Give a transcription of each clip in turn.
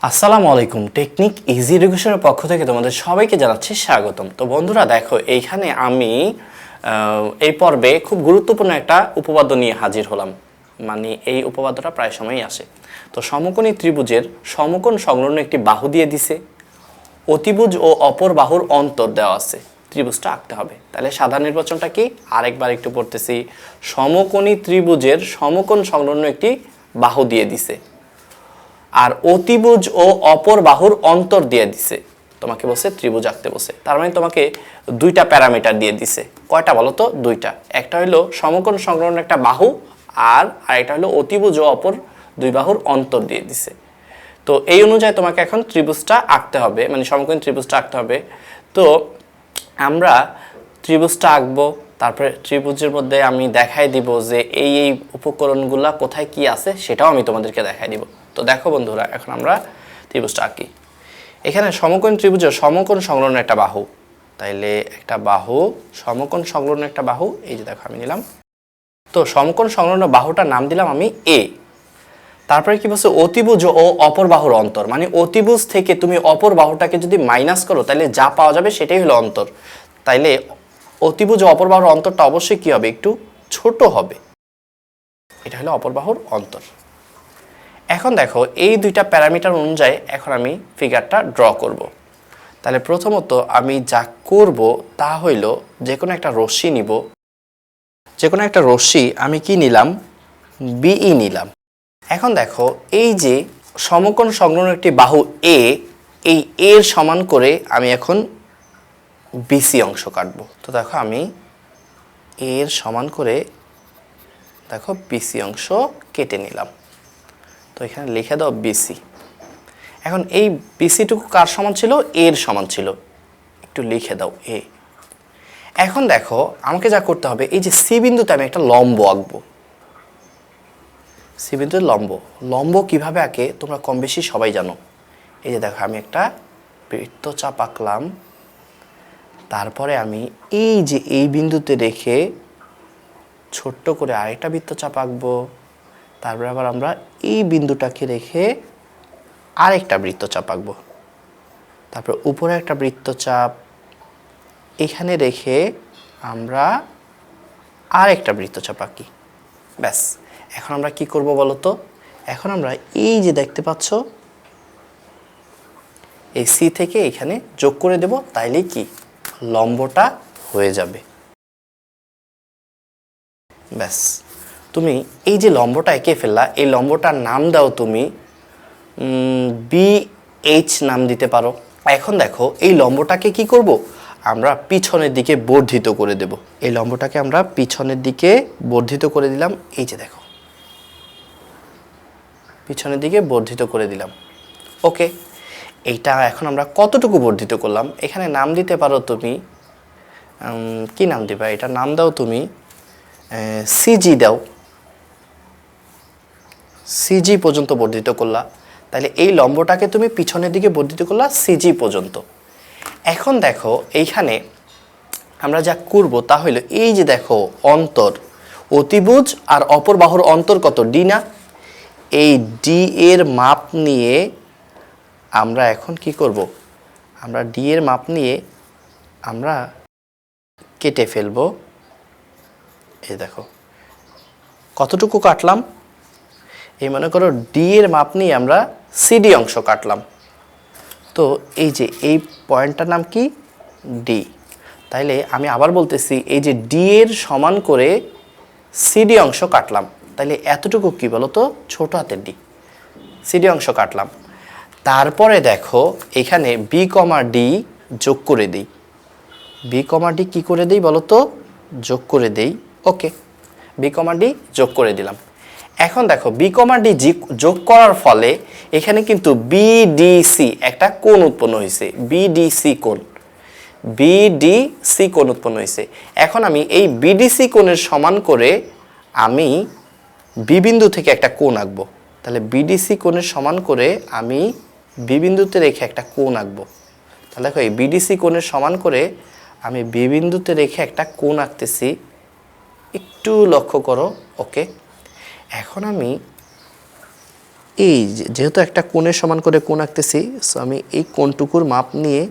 আসসালামু আলাইকুম। Technique easy এডুকেশনের পক্ষ থেকে তোমাদের সবাইকে জানাচ্ছি স্বাগতম। তো বন্ধুরা দেখো, এইখানে আমি এই পর্বে খুব গুরুত্বপূর্ণ একটা উপপাদ্য নিয়ে হাজির হলাম। মানে এই উপপাদ্যটা প্রায় সময়ই আসে। তো সমকোণী ত্রিভুজের সমকোণ সংলগ্ন একটি বাহু দিয়ে দিছে, অতিভুজ ও অপর বাহুর অন্তর দেওয়া আছে, ত্রিভুজটা আঁকতে হবে। তাহলে সাধারণ নির্বাচনটা কি আরেকবার একটু পড়তেছি। সমকোণী ত্রিভুজের সমকোণ সংলগ্ন একটি বাহু দিয়ে দিছে, আর অতিভুজ ও অপর বাহুর অন্তর দিয়ে দিছে। তোমাকে বলছে ত্রিভুজ আঁকতে বসে, তার মানে তোমাকে দুইটা প্যারামিটার দিয়ে দিছে। কয়টা বলো তো? দুইটা। একটা হলো সমকোণ সংলগ্ন একটা বাহু, আর আরেকটা হলো অতিভুজ ও অপর দুই বাহুর অন্তর দিয়ে দিছে। তো এই অনুযায়ী তোমাকে এখন ত্রিভুজটা আঁকতে হবে, মানে সমকোণ ত্রিভুজটা আঁকতে হবে। তো আমরা ত্রিভুজটা আঁকবো, তারপরে ত্রিভুজের মধ্যে আমি দেখাই দিব যে এই এই উপকরণগুলা কোথায় কি আছে, সেটাও আমি তোমাদেরকে দেখাই দিব। তো দেখো বন্ধুরা, এখন আমরা ত্রিভুজটা আঁকি। এখানে সমকোণ ত্রিভুজের সমকোণ সংলগ্ন একটা বাহু, তাইলে একটা বাহু, সমকোণ সংলগ্ন একটা বাহু, এই যে দেখো আমি নিলাম। তো সমকোণ সংলগ্ন বাহুটার নাম দিলাম আমি এ। তারপরে কি বলছে? অতিভুজ ও অপর বাহুর অন্তর, মানে অতিভুজ থেকে তুমি অপর বাহুটাকে যদি মাইনাস করো তাহলে যা পাওয়া যাবে সেটাই হলো অন্তর। তাইলে অতিভুজ ও অপর বাহুর অন্তরটা অবশ্যই কি হবে? একটু ছোট হবে। এটা হলো অপর বাহুর অন্তর। এখন দেখো, এই দুইটা প্যারামিটার অনুযায়ী এখন আমি ফিগারটা ড্র করব। তাহলে প্রথমত আমি যা করব তা হইল, যে কোনো একটা রশ্মি নিব। যে কোনো একটা রশ্মি আমি কি নিলাম? বিই নিলাম। এখন দেখো, এই যে সমকোণ সংলগ্ন একটি বাহু এ, এই এর সমান করে আমি এখন বিসি অংশ কাটবো। তো দেখো আমি এর সমান করে দেখো বিসি অংশ কেটে নিলাম। তো এখানে লিখে দাও বিসি। এখন এই বিসিটুকু কার সমান ছিল? এর সমান ছিল, একটু লিখে দাও এ। এখন দেখো আমাকে যা করতে হবে, এই যে সি বিন্দুতে আমি একটা লম্ব আঁকবো। সি বিন্দুর লম্ব, লম্ব কিভাবে আঁকে তোমরা কম বেশি সবাই জানো। এই যে দেখো আমি একটা বৃত্তচাপ আঁকলাম, তারপরে আমি এই যে এই বিন্দুতে রেখে ছোট্ট করে আরেকটা বৃত্তচাপ আঁকবো, তারপরে আবার আমরা এই বিন্দুটাকে রেখে আরেকটা বৃত্তচাপ আঁকবো, তারপর উপরে একটা বৃত্তচাপ এখানে রেখে আমরা আরেকটা বৃত্তচাপ আঁকি। ব্যাস। এখন আমরা কি করব বলো তো? এখন আমরা এই যে দেখতে পাচ্ছ, এই সি থেকে এখানে যোগ করে দেব, তাইলেই কি লম্বটা হয়ে যাবে। ব্যাস। তুমি এই যে লম্বটা এঁকে ফেললা, এই লম্বটার নাম দাও তুমি বি এইচ নাম দিতে পারো। এখন দেখো, এই লম্বটাকে কি করব? আমরা পিছনের দিকে বর্ধিত করে দেব। এই লম্বটাকে আমরা পিছনের দিকে বর্ধিত করে দিলাম। এই যে দেখো, পিছনের দিকে বর্ধিত করে দিলাম। ওকে, এইটা এখন আমরা কতটুকু বর্ধিত করলাম? এখানে নাম দিতে পারো তুমি, কি নাম দিবা? এটা নাম দাও তুমি সিজি দাও। সিজি পর্যন্ত বর্ধিত করলা, তাহলে এই লম্বটাকে তুমি পিছনের দিকে বর্ধিত করলা সিজি পর্যন্ত। এখন দেখো এইখানে আমরা যা করব তা হইল, এই যে দেখো অন্তর, অতিভুজ আর অপর বাহুর অন্তর কত? ডি না? এই ডি এর মাপ নিয়ে আমরা এখন কি করব? আমরা ডি এর মাপ নিয়ে আমরা কেটে ফেলব। এই দেখো কতটুকু কাটলাম। এই মনে করো ডি এর মাপ নিয়ে আমরা সিডি অংশ কাটলাম। তো এই যে এই পয়েন্টটার নাম কি? ডি। তাইলে আমি আবার বলতেছি, এই যে ডি এর সমান করে সিডি অংশ কাটলাম। তাইলে এতটুকু কি বলো তো? ছোট হাতের ডি, সিডি অংশ কাটলাম। তারপরে দেখো এখানে বি কমা ডি যোগ করে দিই। বি কমা ডি কী করে দিই বলো তো? যোগ করে দেই। ওকে, বি কমা ডি যোগ করে দিলাম। এখন দেখো বি কমা ডি যোগ করার ফলে এখানে কিন্তু বিডিসি একটা কোণ উৎপন্ন হয়েছে। বিডিসি কোণ, বিডিসি কোণ উৎপন্ন হয়েছে। এখন আমি এই বিডিসি কোণের সমান করে আমি বি বিন্দু থেকে একটা কোণ আঁকবো। তাহলে বিডিসি কোণের সমান করে আমি বি বিন্দুতে রেখে একটা কোণ আঁকবো। তাহলে দেখো এই বিডিসি কোণের সমান করে আমি বি বিন্দুতে রেখে একটা কোণ আঁকতেছি, একটু লক্ষ্য করো। ওকে, এখন আমি এই যেহেতু একটা কোণের সমান করে কোণ আঁকতেছি, সো আমি এই কোণটুকুর মাপ নিয়ে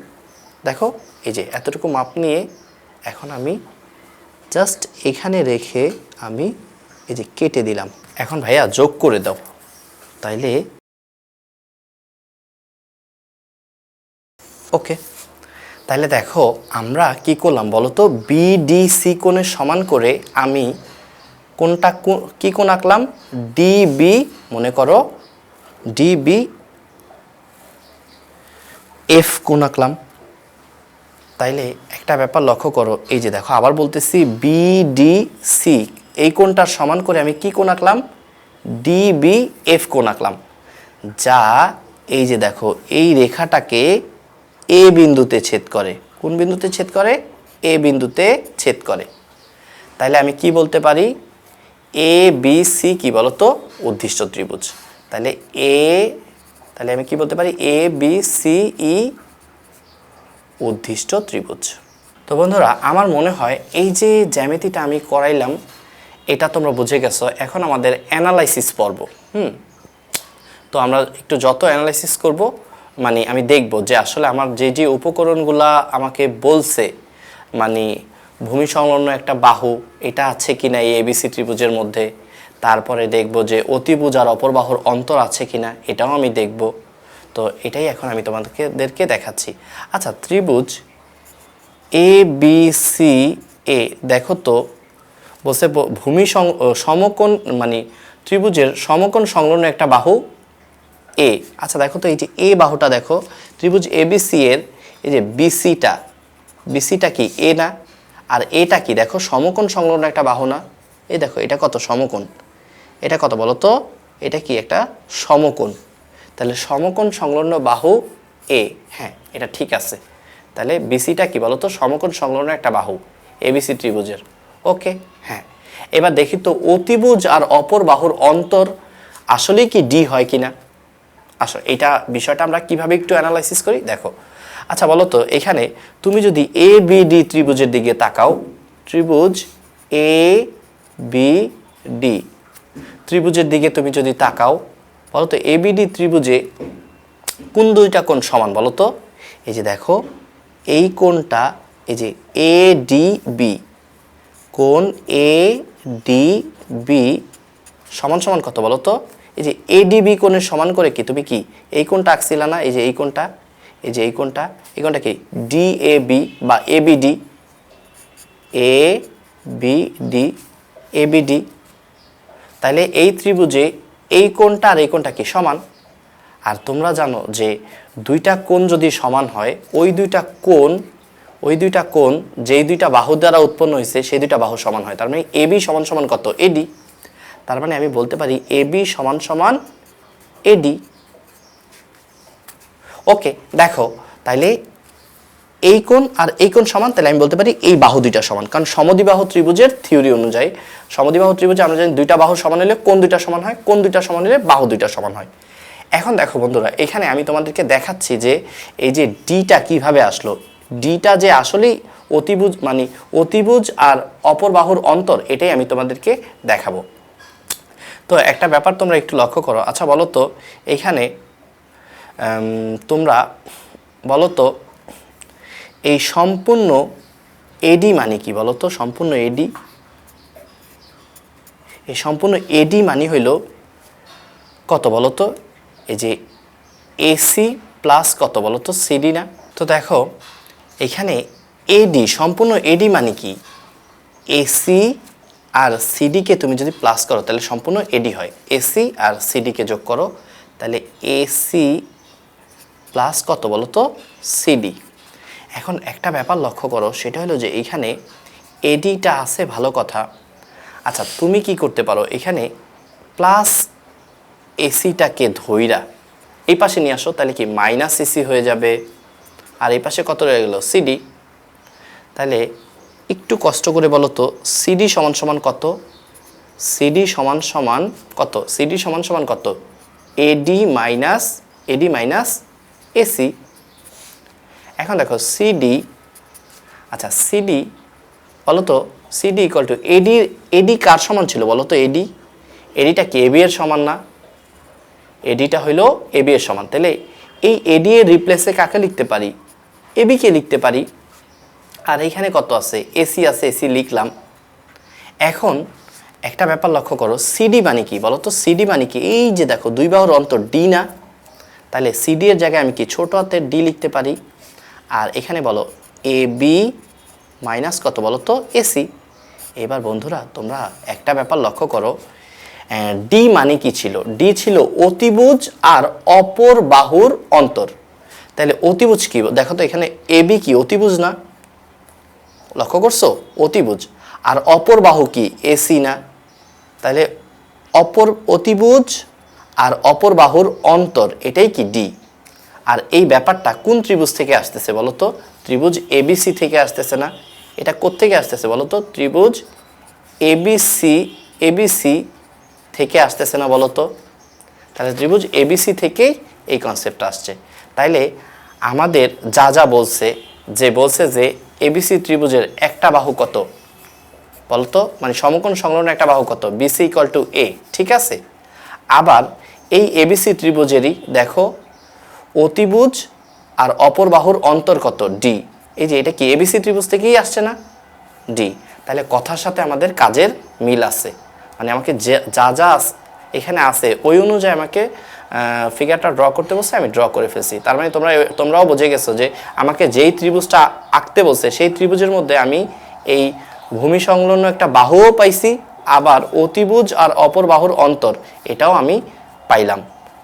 দেখো এই যে এতটুকু মাপ নিয়ে এখন আমি জাস্ট এখানে রেখে আমি এই যে কেটে দিলাম। এখন ভাইয়া যোগ করে দাও, তাইলে ওকে। তাহলে দেখো আমরা কি করলাম বলো তো, বিডিসি কোণের সমান করে আমি কোনটা কি কোণ আঁকলাম, ডিবি, মনে করো ডিবি এফ কোণ আঁকলাম। তাইলে একটা ব্যাপার লক্ষ্য করো, এই যে দেখো আবার বলতেছি বিডিসি এই কোণটার সমান করে আমি কি কোণ আঁকলাম, ডিবি এফ কোণ আঁকলাম, যা এই যে দেখো এই রেখাটাকে এ বিন্দুতে ছেদ করে। কোন বিন্দুতে ছেদ করে, এ বিন্দুতে ছেদ করে। তাইলে আমি কি বলতে পারি, এ বি সি কি বলতো, উদ্দিষ্ট ত্রিভুজ। তাহলে তাহলে আমি কি বলতে পারি, এ বি সি ই উদ্দিষ্ট ত্রিভুজ। তো বন্ধুরা আমার মনে হয় এই যে জ্যামিতিটা আমি করাইলাম এটা তোমরা বুঝে গেছো। এখন আমাদের অ্যানালাইসিস পর্ব। তো আমরা একটু যত অ্যানালাইসিস করব, মানে আমি দেখব যে আসলে আমার যে যে উপকরণগুলা আমাকে বলছে, মানে ভূমি সংলগ্ন একটা বাহু এটা আছে কিনা এই এবিসি ত্রিভুজের মধ্যে, তারপরে দেখব যে অতিভুজ আর অপর বাহুর অন্তর আছে কিনা, এটাও আমি দেখব। তো এটাই এখন আমি তোমাদেরকে দেখাচ্ছি। আচ্ছা, ত্রিভুজ এ বি সি এ দেখো তো বলছে ভূমি সমকোণ, মানে ত্রিভুজের সমকোণ সংলগ্ন একটা বাহু এ। আচ্ছা দেখো তো এই যে এ বাহুটা দেখো, ত্রিভুজ এবিসি এর এই যে বিসিটা কি এ না, আর এটা কি দেখো সমকোণ সংলগ্ন একটা বাহু না। এই দেখো এটা কত সমকোণ, এটা কত বলো তো, এটা কি একটা সমকোণ। তাহলে সমকোণ সংলগ্ন বাহু এ, হ্যাঁ এটা ঠিক আছে। তাহলে বিসিটা কি বলো তো, সমকোণ সংলগ্ন একটা বাহু এবিসি ত্রিভুজের। ওকে, হ্যাঁ। এবার দেখি তো অতিভুজ আর অপর বাহুর অন্তর আসলেই কি ডি হয় কিনা। আসলে এটা বিষয়টা আমরা কিভাবে একটু অ্যানালাইসিস করি দেখো। আচ্ছা বলো তো, এখানে তুমি যদি এ বি ডি ত্রিভুজের দিকে তাকাও, ত্রিভুজ এ বি ডি ত্রিভুজের দিকে তুমি যদি তাকাও, বলো তো এ বি ডি ত্রিভুজে কোন দুইটা কোণ সমান বলো তো। এই যে দেখো এই কোণটা, এই যে এ ডি বি, কোণ এ ডি বি সমান সমান কত বলো তো, এই যে এডিবি কোণের সমান করে কি তুমি কি এই কোণটা আঁকছিলা না, এই যে এই কোণটা, এই যে এই কোণটা কি ডিএবি বা ABD, A B D ABD. তাহলে এই ত্রিভুজে এই কোণটা আর এই কোণটা কি সমান। আর তোমরা জানো যে দুইটা কোণ যদি সমান হয়, ওই দুইটা কোণ যেই দুইটা বাহু দ্বারা উৎপন্ন হয়েছে সেই দুইটা বাহু সমান হয়। তার মানে এবি সমান সমান কত, এডি। তার মানে আমি বলতে পারি এবি সমান সমান এডি। ওকে, দেখো তাইলে এই কোণ আর এই কোণ সমান, তাহলে আমি বলতে পারি এই বাহু দুইটা সমান। কারণ সমদ্বিবাহু ত্রিভুজের থিওরি অনুযায়ী সমদ্বিবাহু ত্রিভুজে আমরা জানি দুইটা বাহু সমান হলে কোণ দুইটা সমান হয়, কোণ দুইটা সমান হলে বাহু দুইটা সমান হয়। এখন দেখো বন্ধুরা, এখানে আমি তোমাদেরকে দেখাচ্ছি যে এই যে ডিটা কিভাবে আসলো। ডিটা যে আসলেই অতিভুজ, মানে অতিভুজ আর অপর বাহুর অন্তর, এটাই আমি তোমাদেরকে দেখাবো। তো একটা ব্যাপার তোমরা একটু লক্ষ্য করো। আচ্ছা বলো তো, এখানে তোমরা বলো তো এই সম্পূর্ণ এডি মানে কি বলো তো, সম্পূর্ণ এডি, এই সম্পূর্ণ এডি মানে হইল কত বলো তো, এই যে এসি প্লাস কত বলো তো সিডি না। তো দেখো এখানে এডি, সম্পূর্ণ এডি মানে কি, এসি আর সিডিকে তুমি যদি প্লাস করো তাহলে সম্পূর্ণ এডি হয়। এসি আর সিডিকে যোগ করো, তাহলে এসি প্লাস কত বলো তো সিডি। এখন একটা ব্যাপার লক্ষ্য করো, সেটা হলো যে এইখানে এডিটা আছে ভালো কথা। আচ্ছা তুমি কি করতে পারো, এখানে প্লাস এসিটাকে ধইরা এই পাশে নিয়ে আসো, তাহলে কি মাইনাস এসি হয়ে যাবে, আর এই পাশে কত রয়ে গেল সিডি। তাহলে একটু কষ্ট করে বলো তো সিডি সমান সমান কত, সিডি সমান সমান কত, সিডি সমান সমান কত, এডি মাইনাস এসি। এখন দেখো সিডি, আচ্ছা সিডি বলো তো, সিডি ইকুয়াল টু এডি, এডি কার সমান ছিল বলো তো, এডিটা কি এবি এর সমান না। এডিটা হইলো এবি এর সমান। তাহলে এই এডি এর রিপ্লেসে কাকে লিখতে পারি? এবি কে লিখতে পারি। আর এইখানে কত আছে? এসি আছে, এসি লিখলাম। এখন একটা ব্যাপার লক্ষ্য করো, সিডি মানে কি বলো তো? সিডি মানে কি? এই যে দেখো দুই বাহুর অন্তর ডি না? তাহলে সিডি এর জায়গায় আমি কি ছোট হাতের ডি লিখতে পারি। আর এখানে বলো এ বি মাইনাস কত বলো তো? এসি। এবার বন্ধুরা তোমরা একটা ব্যাপার লক্ষ্য করো, ডি মানে কি ছিল? ডি ছিল অতিভুজ আর অপর বাহুর অন্তর। তাহলে অতিভুজ কি? দেখো তো এখানে এ বি কি অতিভুজ না? লক্ষ্য করছো? অতিভুজ। আর অপর বাহু কি? এসি না? তাহলে অপর অতিভুজ আর অপর বাহুর অন্তর, এটাই কি? ডি। আর এই ব্যাপারটা কোন ত্রিভুজ থেকে আসতেছে বলো তো? ত্রিভুজ এবিসি থেকে আসতেছে না? এটা কোত্থেকে আসতেছে বলো তো? ত্রিভুজ এবিসি থেকে আসতেছে না বলো তো? তাহলে ত্রিভুজ এবিসি থেকেই এই কনসেপ্টটা আসছে। তাইলে আমাদের যা যা বলছে যে এবিসি ত্রিভুজের একটা বাহু কত বলতো? মানে সমকোণ সংলগ্ন একটা বাহু কত? বিসি ইকুয়াল টু এ, ঠিক আছে? আবার এই এবিসি ত্রিভুজেরই দেখো অতিভুজ আর অপর বাহুর অন্তর কত? ডি। এই যে এটা কি এবিসি ত্রিভুজ থেকেই আসছে না? ডি। তাহলে কথার সাথে আমাদের কাজের মিল আছে। মানে আমাকে যা যা এখানে আছে ওই অনুযায়ী আমাকে ফিগারটা ড্র করতে বলছে, আমি ড্র করে ফেলছি। তার মানে তোমরাও বুঝে গেছো যে আমাকে যেই ত্রিভুজটা আঁকতে বলছে সেই ত্রিভুজের মধ্যে আমি এই ভূমি সংলগ্ন একটা বাহুও পাইছি, আবার অতিভুজ আর অপর বাহুর অন্তর এটাও আমি পাইলাম।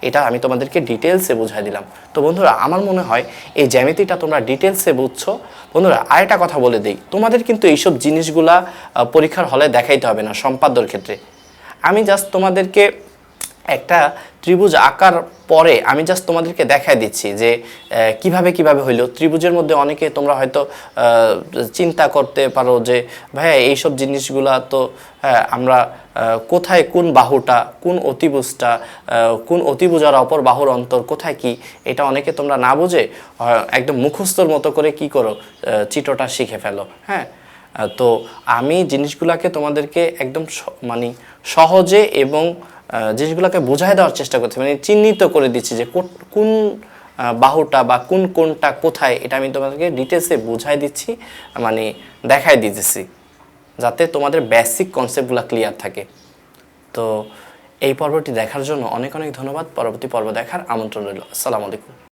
এটা আমি তোমাদেরকে ডিটেলসে বুঝাই দিলাম। তো বন্ধুরা আমার মনে হয় এই জ্যামিতিটা তোমরা ডিটেলসে বুঝছো। বন্ধুরা আরেকটা কথা বলে দিই, তোমাদের কিন্তু এইসব জিনিসগুলা পরীক্ষার হলে দেখাইতে হবে না সম্পাদ্যর ক্ষেত্রে। আমি জাস্ট তোমাদেরকে একটা ত্রিভুজ আঁকার পরে আমি জাস্ট তোমাদেরকে দেখাই দিচ্ছি যে কিভাবে হইলো। ত্রিভুজের মধ্যে অনেকে তোমরা হয়তো চিন্তা করতে পারো যে ভাইয়া এইসব জিনিসগুলা তো আমরা কোথায় কোন বাহুটা, কোন অতিভুজটা, কোন অতিভুজ আর অপর বাহুর অন্তর কোথায় কি, এটা অনেকে তোমরা না বুঝে একদম মুখস্থর মতো করে কি করো, চিত্রটা শিখে ফেলো। হ্যাঁ, তো আমি জিনিসগুলোকে তোমাদেরকে একদম মানে সহজে এবং জিনিসগুলোকে বোঝায় দেওয়ার চেষ্টা করছি, মানে চিহ্নিত করে দিচ্ছি যে কোন বাহুটা বা কোনটা কোথায়, এটা আমি তোমাদেরকে ডিটেলসে বুঝাই দিচ্ছি, মানে দেখাই দিতেছি যাতে তোমাদের বেসিক কনসেপ্টগুলো ক্লিয়ার থাকে। তো এই পর্বটি দেখার জন্য অনেক অনেক ধন্যবাদ। পরবর্তী পর্ব দেখার আমন্ত্রণ রইল। আসসালামু আলাইকুম।